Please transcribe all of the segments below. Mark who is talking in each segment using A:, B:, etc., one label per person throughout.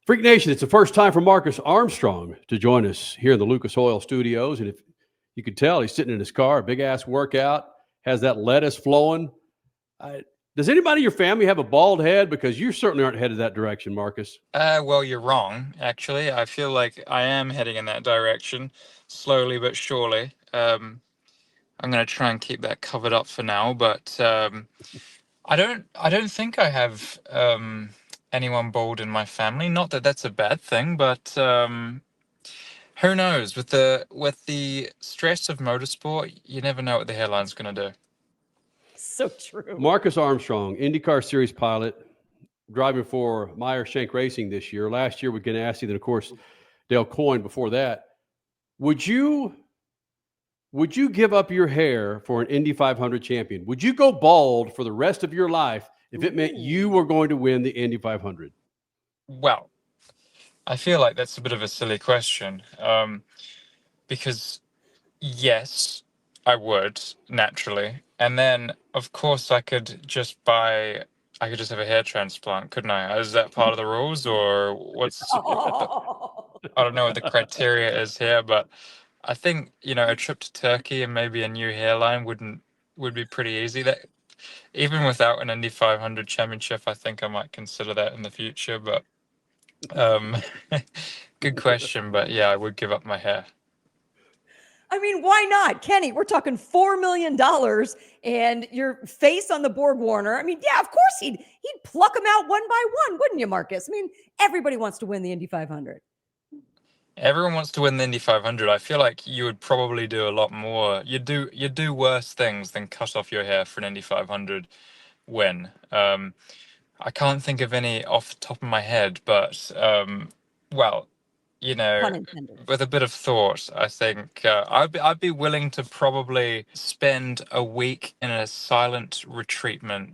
A: Freak Nation, it's the first time for Marcus Armstrong to join us here in the Lucas Oil Studios. And if you could tell, he's sitting in his car, big ass workout, has that lettuce flowing. Does anybody in your family have a bald head? Because you certainly aren't headed that direction, Marcus.
B: Well, you're wrong, actually. I feel like I am heading in that direction, slowly but surely. I'm going to try and keep that covered up for now, but I don't think I have anyone bald in my family. Not that that's a bad thing, but who knows? With the stress of motorsport, you never know what the hairline's going to do.
C: So true.
A: Marcus Armstrong, IndyCar Series pilot, driving for Meyer Shank Racing this year. Last year with Ganassi, then of course Dale Coyne before that. Would you give up your hair for an Indy 500 champion? Would you go bald for the rest of your life if it meant you were going to win the Indy 500?
B: Well, I feel like that's a bit of a silly question, because yes, I would naturally, and then of course I could just have a hair transplant, couldn't I? Is that part of the rules, or I don't know what the criteria is here, but I think a trip to Turkey and maybe a new hairline would be pretty easy. That even without an Indy 500 championship, I think I might consider that in the future. But good question. But yeah, I would give up my hair.
C: I mean, why not? Kenny, we're talking $4 million and your face on the Borg Warner. I mean, yeah, of course he'd pluck them out one by one, wouldn't you, Marcus? I mean, everybody wants to win the Indy 500.
B: Everyone wants to win the Indy 500. I feel like you would probably do a lot more. You do worse things than cut off your hair for an Indy 500 win. I can't think of any off the top of my head, but well,
C: Pun intended.
B: with a bit of thought, I think I'd be willing to probably spend a week in a silent retreatment.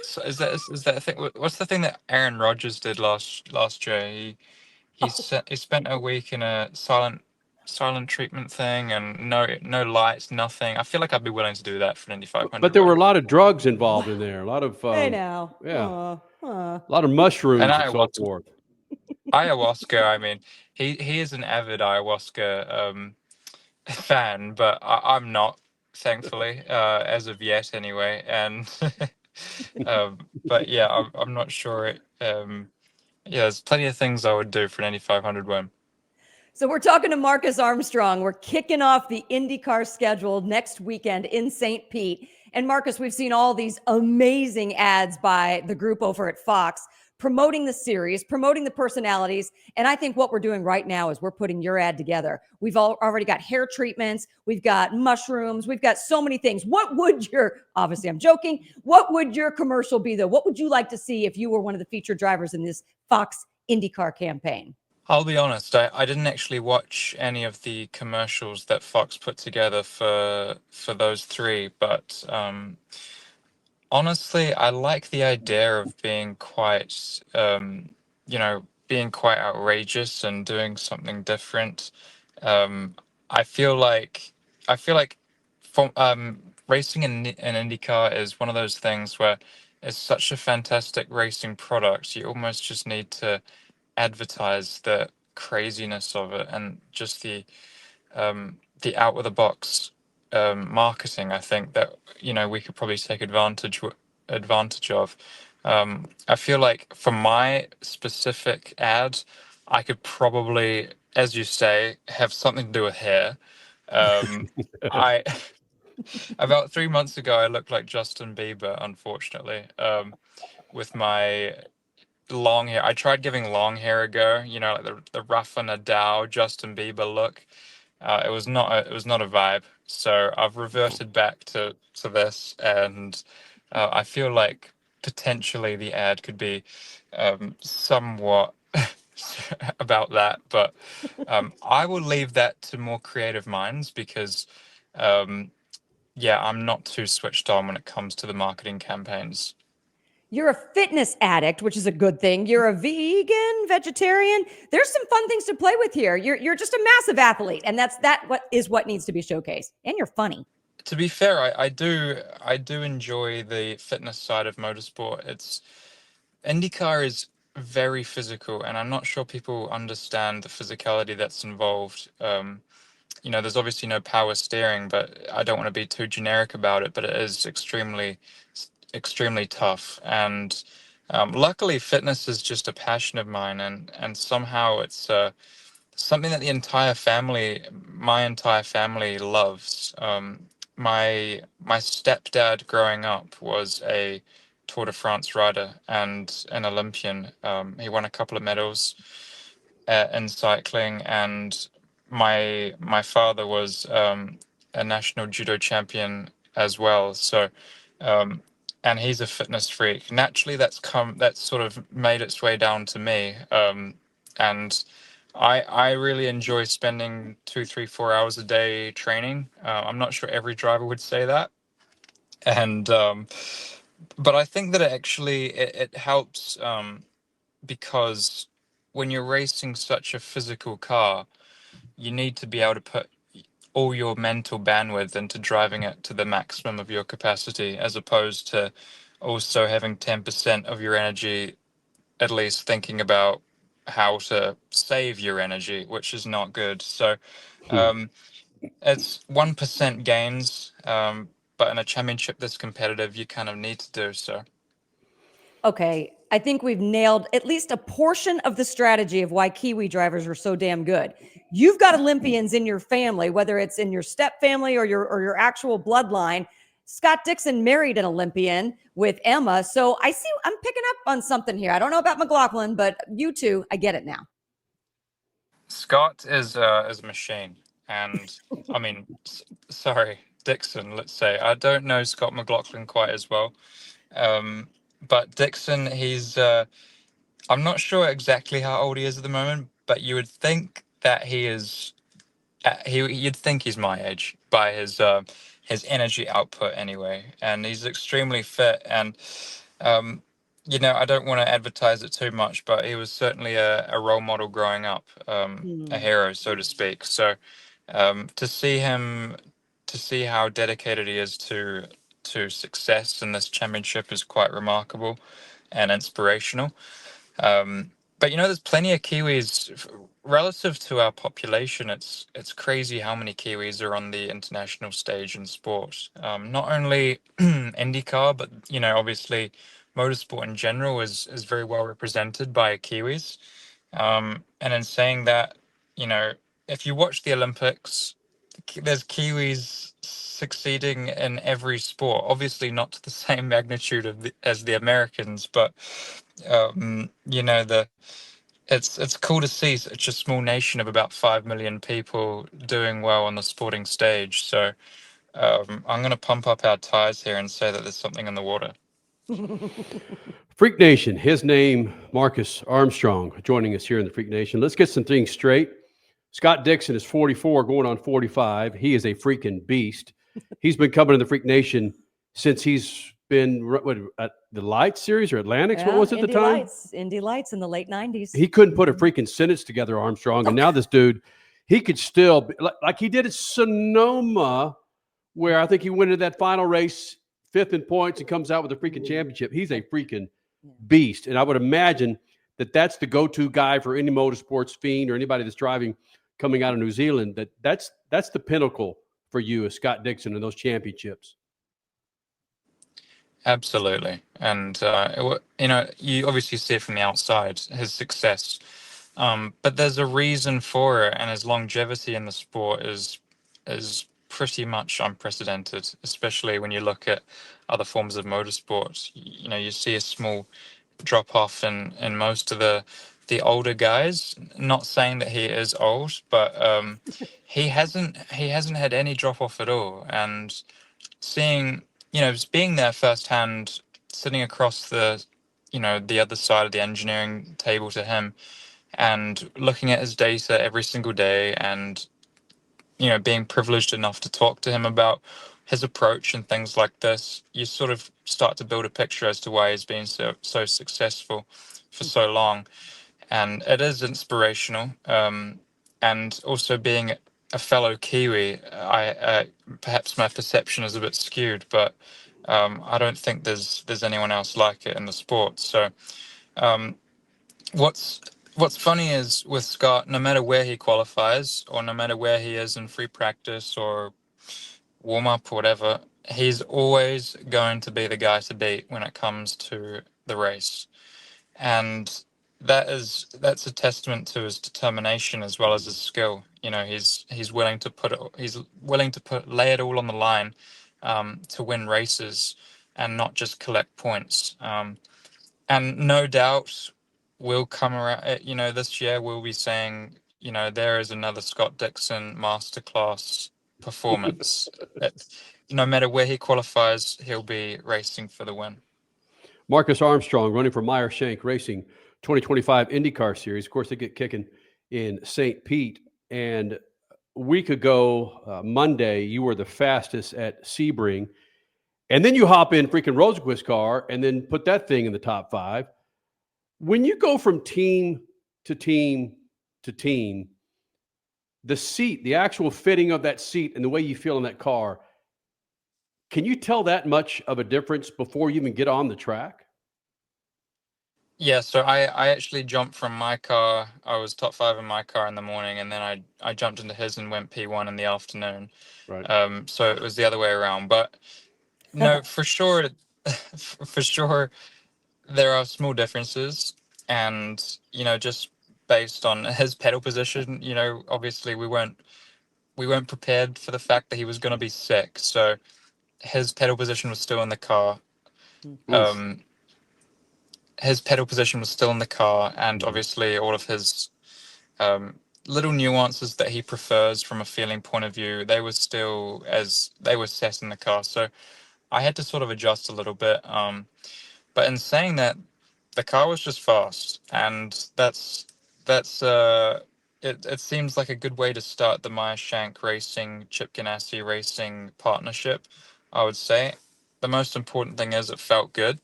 B: So is that a thing? What's the thing that Aaron Rodgers did last year? He spent a week in a silent treatment thing, and no lights, nothing. I feel like I'd be willing to do that for an Indy 500.
A: But there were a lot of drugs involved in there. A lot of
C: Hey now.
A: yeah, a lot of mushrooms and so forth.
B: Ayahuasca. I mean, he is an avid ayahuasca fan, but I'm not, thankfully, as of yet, anyway. And but yeah, I'm not sure it. Yeah, there's plenty of things I would do for an Indy 500 win.
C: So we're talking to Marcus Armstrong. We're kicking off the IndyCar schedule next weekend in St. Pete. And Marcus, we've seen all these amazing ads by the group over at Fox promoting the series, promoting the personalities. And I think what we're doing right now is we're putting your ad together. We've already got hair treatments. We've got mushrooms. We've got so many things. What would obviously I'm joking, what would your commercial be though? What would you like to see if you were one of the featured drivers in this Fox IndyCar campaign?
B: I'll be honest, I didn't actually watch any of the commercials that Fox put together for those three, but honestly, I like the idea of being quite, being quite outrageous and doing something different. I feel like racing in IndyCar is one of those things where it's such a fantastic racing product. You almost just need to advertise the craziness of it and just the out of the box marketing. I think that we could probably take advantage of. I feel like for my specific ad, I could probably, as you say, have something to do with hair. I about 3 months ago I looked like Justin Bieber, unfortunately, with my long hair. I tried giving long hair a go, like the Rafa Nadal, Justin Bieber look. It was not a vibe. So I've reverted back to this, and I feel like potentially the ad could be somewhat about that, but I will leave that to more creative minds because I'm not too switched on when it comes to the marketing campaigns.
C: You're a fitness addict, which is a good thing. You're a vegan, vegetarian. There's some fun things to play with here. You're just a massive athlete, and what needs to be showcased. And you're funny.
B: To be fair, I do enjoy the fitness side of motorsport. IndyCar is very physical, and I'm not sure people understand the physicality that's involved. There's obviously no power steering, but I don't want to be too generic about it, but it is extremely tough. And luckily, fitness is just a passion of mine, and somehow it's something that my entire family loves. My stepdad growing up was a Tour de France rider and an Olympian. He won a couple of medals in cycling, and my father was a national judo champion as well. So, um, and he's a fitness freak. Naturally, that's sort of made its way down to me. And I really enjoy spending 2, 3, 4 hours a day training. I'm not sure every driver would say that, and but I think that it helps because when you're racing such a physical car, you need to be able to put all your mental bandwidth into driving it to the maximum of your capacity, as opposed to also having 10% of your energy at least thinking about how to save your energy, which is not good. So um, it's 1% gains, but in a championship this competitive, you kind of need to do so.
C: Okay, I think we've nailed at least a portion of the strategy of why Kiwi drivers are so damn good. You've got Olympians in your family, whether it's in your step family or your actual bloodline. Scott Dixon married an Olympian with Emma. So I see I'm picking up on something here. I don't know about McLaughlin, but you two, I get it now.
B: Scott is a machine, and I mean, sorry, Dixon. Let's say I don't know Scott McLaughlin quite as well, but Dixon, he's I'm not sure exactly how old he is at the moment, but you would think that he is. You'd think he's my age by his energy output anyway, and he's extremely fit. And um, I don't want to advertise it too much, but he was certainly a role model growing up, a hero, so to speak. So to see how dedicated he is to success in this championship is quite remarkable and inspirational. But there's plenty of Kiwis relative to our population. It's crazy how many Kiwis are on the international stage in sport. Not only IndyCar, but obviously motorsport in general is very well represented by Kiwis. And in saying that, if you watch the Olympics, there's Kiwis succeeding in every sport. Obviously, not to the same magnitude as the Americans, but it's cool to see such a small nation of about 5 million people doing well on the sporting stage. So I'm going to pump up our tires here and say that there's something in the water.
A: Freak Nation, his name, Marcus Armstrong, joining us here in the Freak Nation. Let's get some things straight. Scott Dixon is 44, going on 45. He is a freaking beast. He's been coming in the Freak Nation since he's been at the Lights series or Atlantics.
C: Yeah,
A: what was it at the time?
C: Indy Lights in the late 90s.
A: He couldn't put a freaking sentence together, Armstrong. And now this dude, he could still, like he did at Sonoma, where I think he went into that final race, 5th in points, and comes out with a freaking championship. He's a freaking beast. And I would imagine that that's the go-to guy for any motorsports fiend or anybody that's driving coming out of New Zealand. That's the pinnacle for you as Scott Dixon and those championships.
B: Absolutely. And, you obviously see it from the outside, his success. But there's a reason for it, and his longevity in the sport is pretty much unprecedented, especially when you look at other forms of motorsport. You see a small drop off in most of the older guys. Not saying that he is old, but he hasn't had any drop off at all. And seeing, just being there firsthand, sitting across the other side of the engineering table to him, and looking at his data every single day, and being privileged enough to talk to him about his approach and things like this, you sort of start to build a picture as to why he's been so successful for so long. And it is inspirational. And also being a fellow Kiwi, I perhaps my perception is a bit skewed, but I don't think there's anyone else like it in the sport. So What's funny is with Scott, no matter where he qualifies or no matter where he is in free practice or warm up or whatever, he's always going to be the guy to beat when it comes to the race. And that's a testament to his determination as well as his skill. You know, he's willing to lay it all on the line to win races and not just collect points. And no doubt we'll come around, you know, this year we'll be saying, you know, there is another Scott Dixon masterclass performance. No matter where he qualifies, he'll be racing for the win.
A: Marcus Armstrong running for Meyer Shank Racing 2025 IndyCar Series. Of course, they get kicking in St. Pete. And a week ago, Monday, you were the fastest at Sebring. And then you hop in freaking Rosenqvist's car and then put that thing in the top 5. When you go from team to team to team, the seat, the actual fitting of that seat and the way you feel in that car, can you tell that much of a difference before you even get on the track?
B: Yeah, so I actually jumped from my car. I was top 5 in my car in the morning, and then I jumped into his and went P1 in the afternoon.
A: Right.
B: So it was the other way around. But no, for sure, for sure, there are small differences, and you know, just based on his pedal position, you know, obviously we weren't prepared for the fact that he was going to be sick. So his pedal position was still in the car. His pedal position was still in the car, and obviously all of his little nuances that he prefers from a feeling point of view, they were still as they were set in the car. So I had to sort of adjust a little bit. But in saying that, the car was just fast, and it seems like a good way to start the Meyer Shank Racing, Chip Ganassi Racing partnership, I would say. The most important thing is it felt good.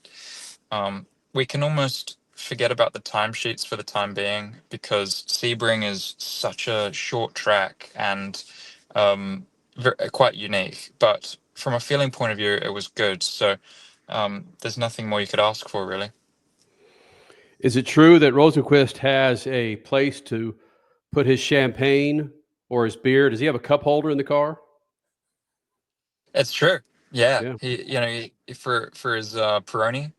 B: We can almost forget about the timesheets for the time being because Sebring is such a short track and quite unique. But from a feeling point of view, it was good. So there's nothing more you could ask for, really.
A: Is it true that Rosenqvist has a place to put his champagne or his beer? Does he have a cup holder in the car?
B: It's true. Yeah. He, you know, for his Peroni,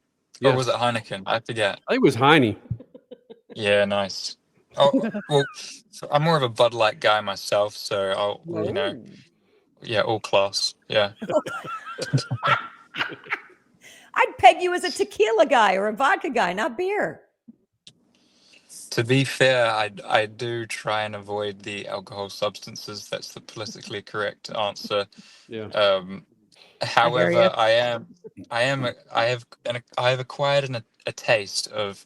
B: or was it Heineken? I forget.
A: I think it was Heine.
B: Yeah, nice. Oh, well, I'm more of a Bud Light guy myself, so I'll, you know, yeah, all class. Yeah.
C: I'd peg you as a tequila guy or a vodka guy, not beer.
B: To be fair, I do try and avoid the alcohol substances. That's the politically correct answer.
A: Yeah.
B: However, I have acquired a taste of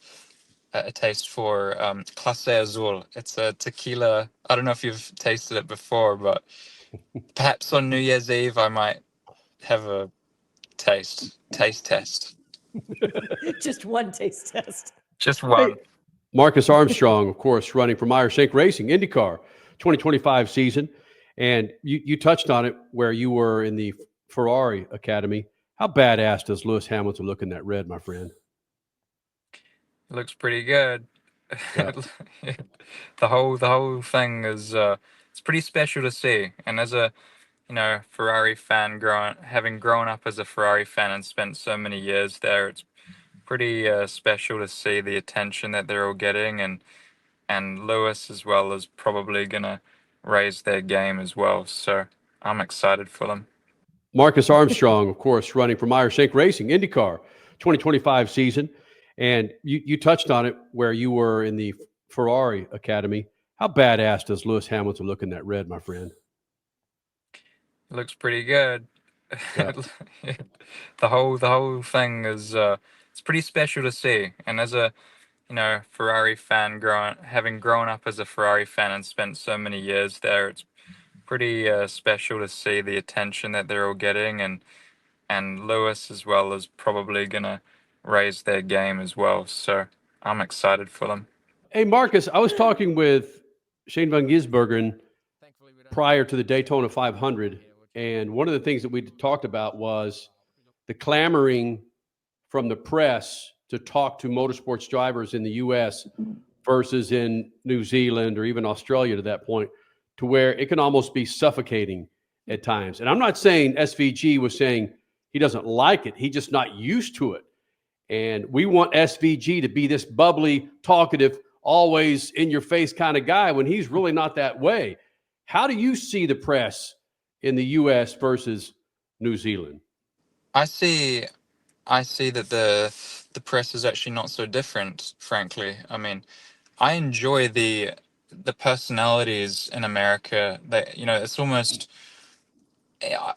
B: a taste for Clase Azul. It's a tequila. I don't know if you've tasted it before, but perhaps on New Year's Eve I might have a taste test.
C: Just one taste test.
B: Just one.
A: Hey, Marcus Armstrong, of course, running for Meyer Shank Racing IndyCar 2025 season. And you touched on it where you were in the Ferrari Academy. How badass does Lewis Hamilton look in that red, my friend?
B: It looks pretty good.
A: Yeah.
B: The whole thing is it's pretty special to see. And as a Ferrari fan, having grown up as a Ferrari fan and spent so many years there, it's pretty special to see the attention that they're all getting, and Lewis as well is probably gonna raise their game as well. So I'm excited for them.
A: Marcus Armstrong, of course, running for Meyer Shank Racing IndyCar 2025 season. And you touched on it where you were in the Ferrari Academy. How badass does Lewis Hamilton look in that red, my friend?
B: It looks pretty good.
A: Yeah.
B: The whole thing is it's pretty special to see. And as a Ferrari fan, having grown up as a Ferrari fan and spent so many years there, it's pretty special to see the attention that they're all getting, and Lewis as well is probably gonna raise their game as well. So I'm excited for them.
A: Hey, Marcus, I was talking with Shane Van Gisbergen prior to the Daytona 500, and one of the things that we talked about was the clamoring from the press to talk to motorsports drivers in the U.S. versus in New Zealand or even Australia to that point, to where it can almost be suffocating at times. And I'm not saying SVG was saying he doesn't like it. He's just not used to it. And we want SVG to be this bubbly, talkative, always in your face kind of guy when he's really not that way. How do you see the press in the U.S. versus New Zealand?
B: I see that the press is actually not so different, frankly. I mean, I enjoy the personalities in America. That, you know, it's almost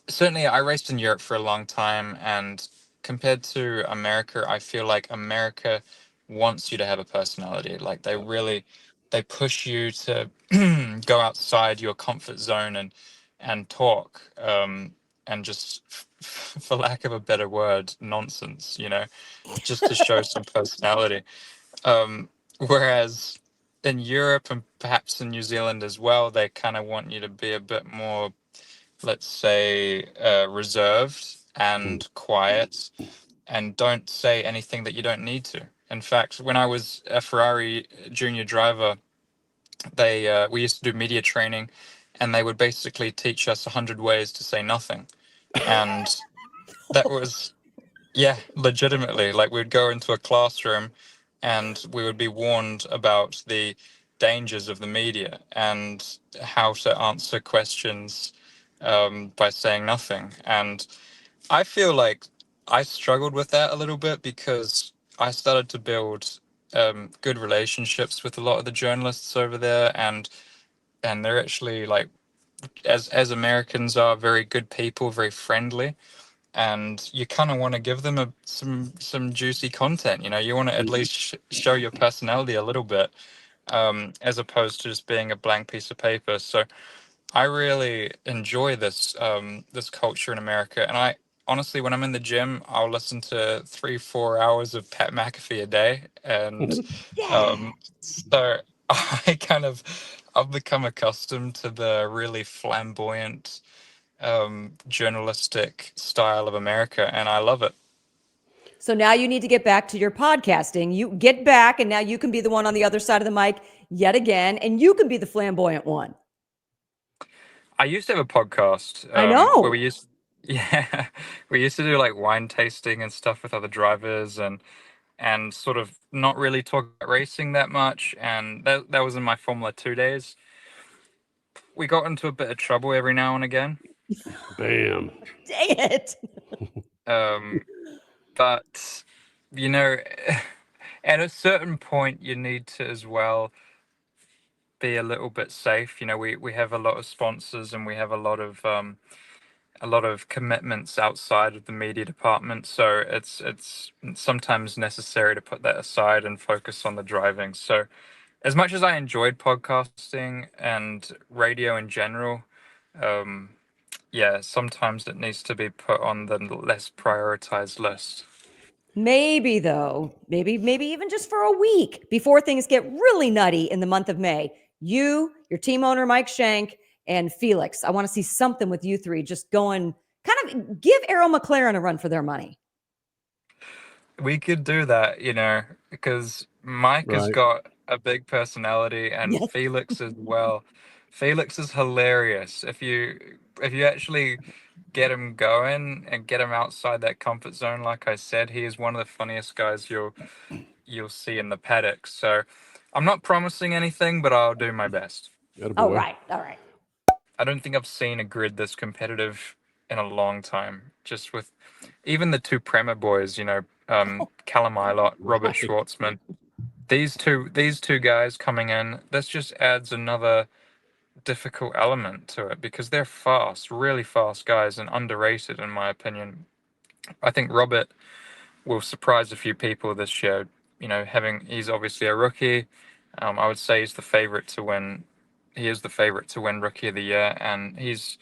B: certainly I raced in Europe for a long time, and compared to America, I feel like America wants you to have a personality. Like they push you to go outside your comfort zone and talk, and just for lack of a better word, nonsense. You know, just to show some personality. Whereas in Europe and perhaps in New Zealand as well, they kind of want you to be a bit more, let's say, reserved and quiet, and don't say anything that you don't need to. In fact, when I was a Ferrari junior driver, we used to do media training, and they would basically teach us 100 ways to say nothing, and that was, yeah, legitimately, like we'd go into a classroom and we would be warned about the dangers of the media and how to answer questions by saying nothing. And I feel like I struggled with that a little bit because I started to build good relationships with a lot of the journalists over there, and they're actually, like, as Americans are, very good people, very friendly, and you kind of want to give them some juicy content. You know, you want to at least show your personality a little bit, as opposed to just being a blank piece of paper. So I really enjoy this culture in America, and I honestly, when I'm in the gym, I'll listen to 3-4 hours of Pat McAfee a day, and so I've become accustomed to the really flamboyant, journalistic style of America, and I love it.
C: So now you need to get back to your podcasting. You get back, and now you can be the one on the other side of the mic yet again, and you can be the flamboyant one.
B: I used to have a podcast.
C: I know.
B: Where yeah, we used to do like wine tasting and stuff with other drivers, and sort of not really talk about racing that much. And that was in my Formula 2 days. We got into a bit of trouble every now and again.
A: Bam.
C: Dang it.
B: But, you know, at a certain point, you need to as well be a little bit safe. You know, we have a lot of sponsors, and we have a lot of commitments outside of the media department. So it's sometimes necessary to put that aside and focus on the driving. So as much as I enjoyed podcasting and radio in general, yeah, sometimes it needs to be put on the less prioritized list.
C: Maybe though, maybe even just for a week before things get really nutty in the month of May. You, your team owner Mike Shank, and Felix. I want to see something with you three just going, kind of give Arrow McLaren a run for their money.
B: We could do that, you know, because Mike has
A: Right.
B: got a big personality, and
C: Yes.
B: Felix as well. Felix is hilarious. If you actually get him going and get him outside that comfort zone, like I said, he is one of the funniest guys you'll see in the paddock. So I'm not promising anything, but I'll do my best.
C: All right. All right.
B: I don't think I've seen a grid this competitive in a long time. Just with even the two Prema boys, you know, Callum Ilott, Robert
A: Right.
B: Schwartzman. These two guys coming in, this just adds another difficult element to it because they're fast, really fast guys, and underrated in my opinion. I think Robert will surprise a few people this year. You know, he's obviously a rookie. I would say he's the favorite to win. He is the favorite to win Rookie of the Year, and he's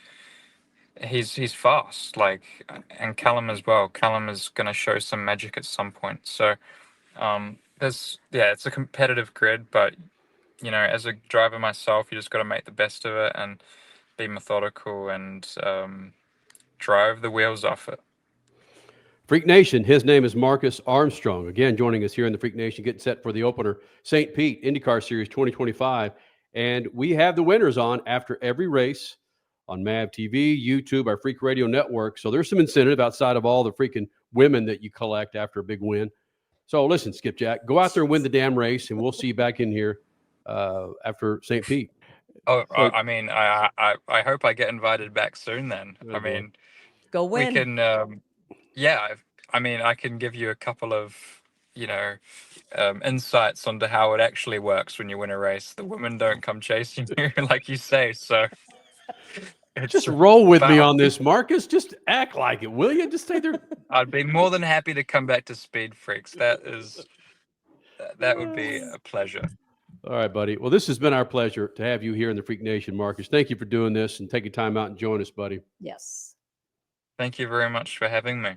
B: fast. Like, and Callum as well. Callum is going to show some magic at some point. So, it's a competitive grid, but you know, as a driver myself, you just got to make the best of it and be methodical and drive the wheels off it.
A: Freak Nation, his name is Marcus Armstrong. Again, joining us here in the Freak Nation, getting set for the opener, St. Pete IndyCar Series 2025. And we have the winners on after every race on MAV TV, YouTube, our Freak Radio Network. So there's some incentive outside of all the freaking women that you collect after a big win. So listen, Skipjack, go out there and win the damn race, and we'll see you back in here after St. Pete.
B: Oh,
A: So-
B: I mean, I hope I get invited back soon then.
A: Oh,
B: I
A: boy.
B: mean,
C: Go
B: we
C: win.
B: can, I mean, I can give you a couple of, insights onto how it actually works when you win a race. The women don't come chasing you, like you say. So
A: Just roll with me
B: about-
A: on this, Marcus. Just act like it, will you? Just stay there.
B: I'd be more than happy to come back to SpeedFreaks. That would be a pleasure.
A: All right, buddy. Well, this has been our pleasure to have you here in the Freak Nation, Marcus. Thank you for doing this and taking time out and join us, buddy.
C: Yes.
B: Thank you very much for having me.